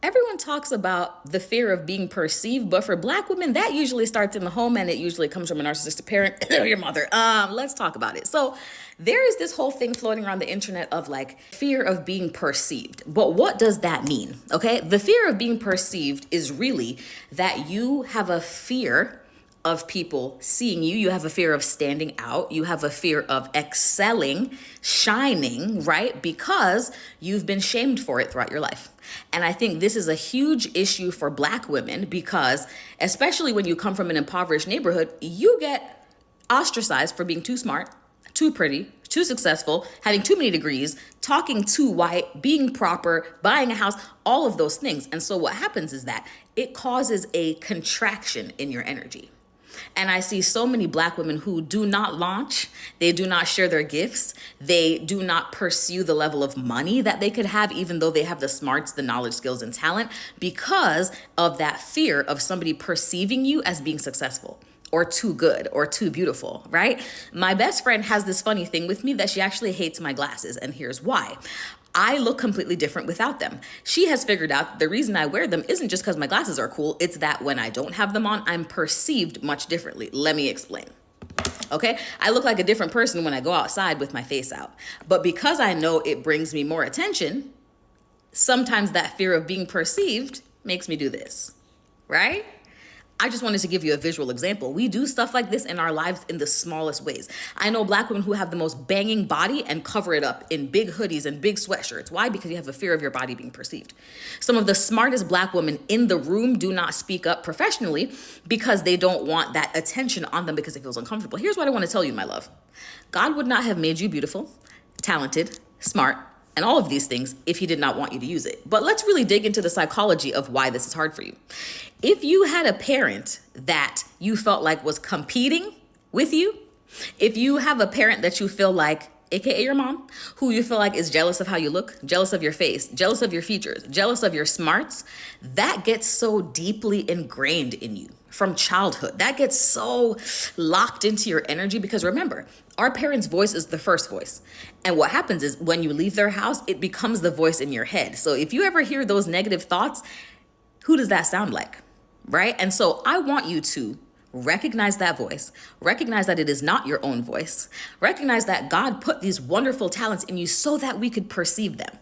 Everyone talks about the fear of being perceived, but for Black women, that usually starts in the home, and it usually comes from a narcissistic parent, your mother. Let's talk about it. So there is this whole thing floating around the internet of like fear of being perceived. But what does that mean? Okay, the fear of being perceived is really that you have a fear of people seeing you. You have a fear of standing out. You have a fear of excelling, shining, right? Because you've been shamed for it throughout your life. And I think this is a huge issue for Black women because, especially when you come from an impoverished neighborhood, you get ostracized for being too smart, too pretty, too successful, having too many degrees, talking too white, being proper, buying a house, all of those things. And so what happens is that it causes a contraction in your energy. And I see so many Black women who do not launch, they do not share their gifts, they do not pursue the level of money that they could have, even though they have the smarts, the knowledge, skills, and talent, because of that fear of somebody perceiving you as being successful or too good or too beautiful, right? My best friend has this funny thing with me that she actually hates my glasses, and here's why. I look completely different without them. She has figured out the reason I wear them isn't just because my glasses are cool. It's that when I don't have them on, I'm perceived much differently. Let me explain. Okay, I look like a different person when I go outside with my face out. But because I know it brings me more attention, sometimes that fear of being perceived makes me do this, right? I just wanted to give you a visual example. We do stuff like this in our lives in the smallest ways. I know Black women who have the most banging body and cover it up in big hoodies and big sweatshirts. Why? Because you have a fear of your body being perceived. Some of the smartest Black women in the room do not speak up professionally because they don't want that attention on them because it feels uncomfortable. Here's what I want to tell you, my love. God would not have made you beautiful, talented, smart, and all of these things if he did not want you to use it. But let's really dig into the psychology of why this is hard for you. If you had a parent that you felt like was competing with you, if you have a parent that you feel like, AKA your mom, who you feel like is jealous of how you look, jealous of your face, jealous of your features, jealous of your smarts, that gets so deeply ingrained in you from childhood. That gets so locked into your energy because remember, our parents' voice is the first voice. And what happens is when you leave their house, it becomes the voice in your head. So if you ever hear those negative thoughts, who does that sound like? Right? And so I want you to recognize that voice, recognize that it is not your own voice, recognize that God put these wonderful talents in you so that we could perceive them.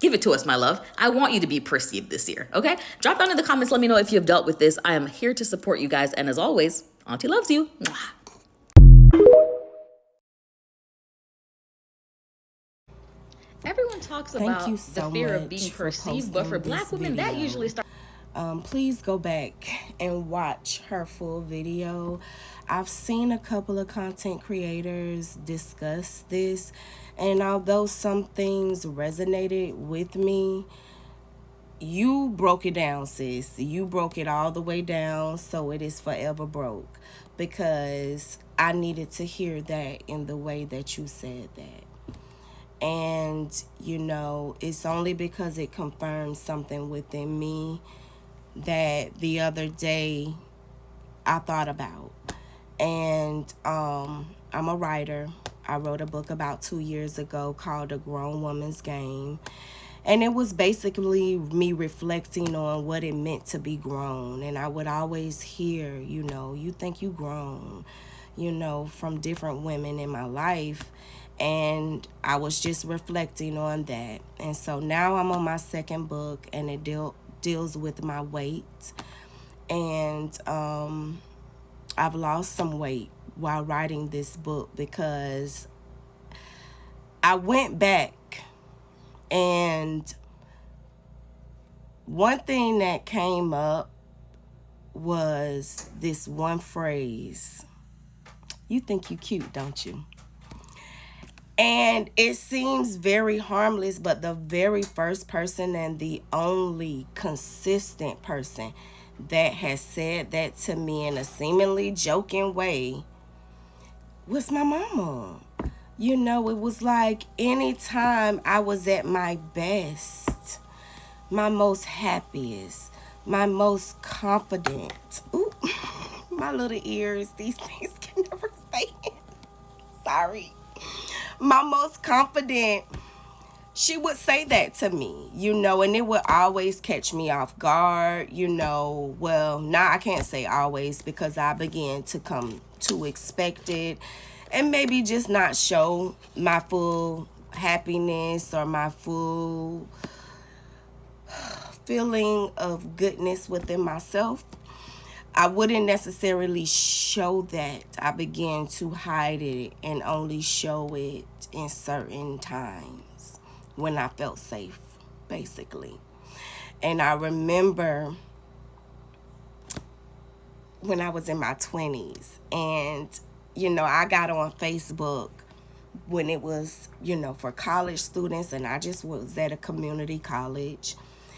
Give it to us, my love. I want you to be perceived this year, okay? Drop down in the comments. Let me know if you've dealt with this. I am here to support you guys. And as always, Auntie loves you. Everyone talks about the fear of being perceived, but for Black women, that usually starts. Please go back and watch her full video. I've seen a couple of content creators discuss this, and although some things resonated with me, you broke it down, sis. You broke it all the way down, so it is forever broke, because I needed to hear that in the way that you said that. And, it's only because it confirms something within me that the other day I thought about. And I'm a writer. I wrote a book about 2 years ago called A Grown Woman's Game. And it was basically me reflecting on what it meant to be grown. And I would always hear, you think you grown, from different women in my life. And I was just reflecting on that. And so now I'm on my second book, and it deals with my weight. And I've lost some weight while writing this book because I went back, and one thing that came up was this one phrase: you think you cute, don't you? And it seems very harmless, but the very first person and the only consistent person that has said that to me in a seemingly joking way was my mama. It was like anytime I was at my best, my most happiest, my most confident. Ooh, my little ears, these things can never stay in. Sorry. My most confident, she would say that to me, and it would always catch me off guard, Well, now I can't say always because I began to come to expect it and maybe just not show my full happiness or my full feeling of goodness within myself. I wouldn't necessarily show that. I began to hide it and only show it in certain times when I felt safe, basically. And I remember when I was in my 20s and, I got on Facebook when it was, for college students, and I just was at a community college.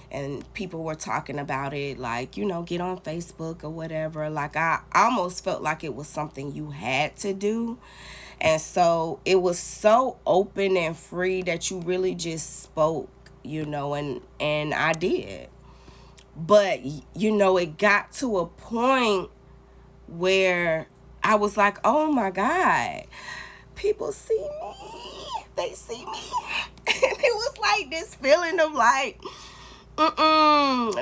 And people were talking about it, like, get on Facebook or whatever. Like, I almost felt like it was something you had to do. And so it was so open and free that you really just spoke, and I did. But, it got to a point where I was like, oh my God, people see me. They see me. And it was like this feeling of like, no,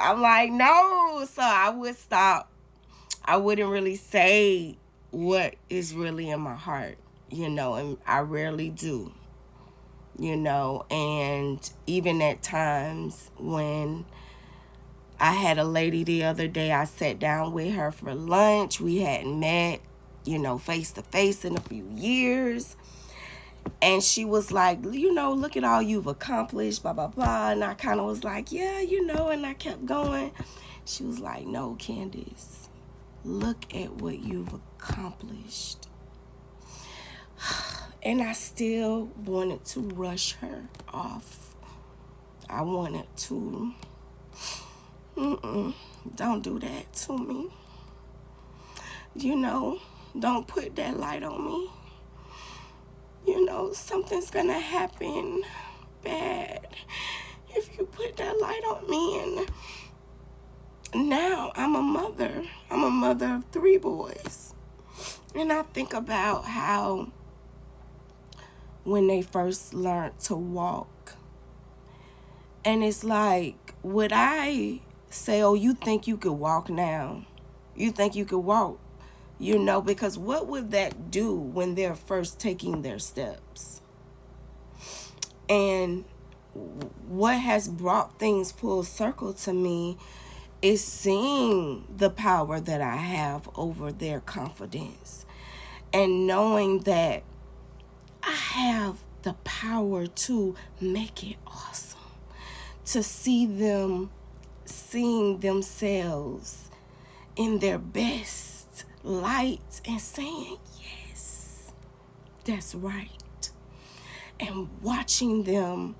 I'm like, no. So I would stop. I wouldn't really say what is really in my heart, and I rarely do, and even at times when I had a lady the other day, I sat down with her for lunch. We hadn't met, face to face in a few years. And she was like, look at all you've accomplished, blah, blah, blah. And I kind of was like, yeah, and I kept going. She was like, no, Candace, look at what you've accomplished. And I still wanted to rush her off. I wanted to, don't do that to me. Don't put that light on me. Something's gonna happen bad if you put that light on me. And now I'm a mother. I'm a mother of 3 boys. And I think about how when they first learned to walk, and it's like, would I say, oh, you think you could walk now? You think you could walk? Because what would that do when they're first taking their steps? And what has brought things full circle to me is seeing the power that I have over their confidence and knowing that I have the power to make it awesome, to see them seeing themselves in their best light and saying, yes, that's right. And watching them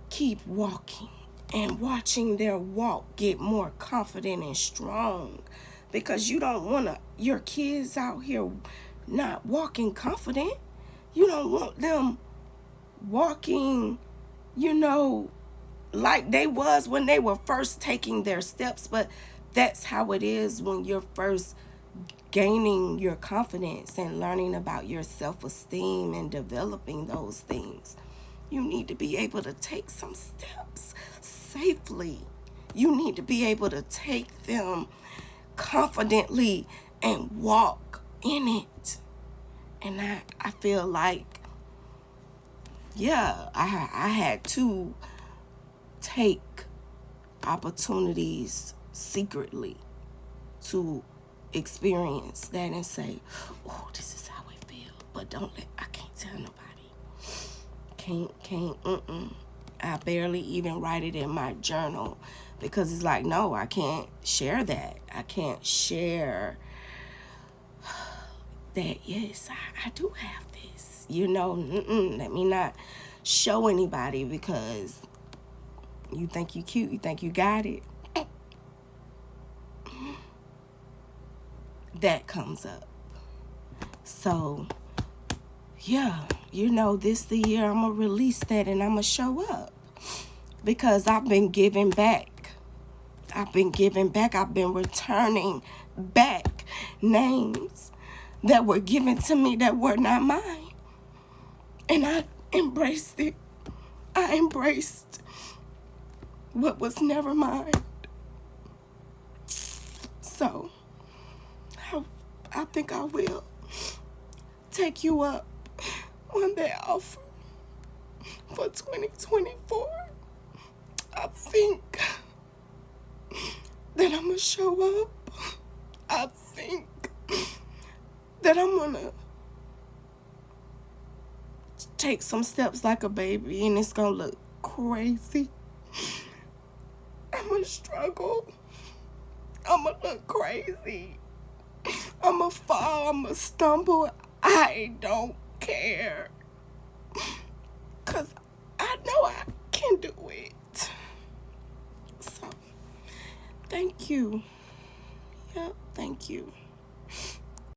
keep walking and watching their walk get more confident and strong, because you don't want your kids out here not walking confident. You don't want them walking, like they was when they were first taking their steps. But that's how it is when you're first gaining your confidence and learning about your self-esteem and developing those things. You need to be able to take some steps safely. You need to be able to take them confidently and walk in it. And I feel like, yeah, I had to take opportunities secretly to experience that and say, oh, this is how it feels. But I can't tell nobody. I barely even write it in my journal because it's like, no, I can't share that. I can't share that, yes, I do have this. Let me not show anybody because you think you cute, you think you got it. That comes up. So, yeah, this the year I'm going to release that and I'm going to show up because I've been giving back. I've been returning back names that were given to me that were not mine. And I embraced it. I embraced what was never mine. So, I think I will take you up on that offer for 2024. I think that I'm gonna show up. I think that I'm gonna take some steps like a baby, and it's gonna look crazy. I'm gonna struggle. I'm gonna look crazy. I'm gonna fall. I'm gonna stumble. I don't care. 'Cause I know I can do it. So, thank you. Yep, thank you.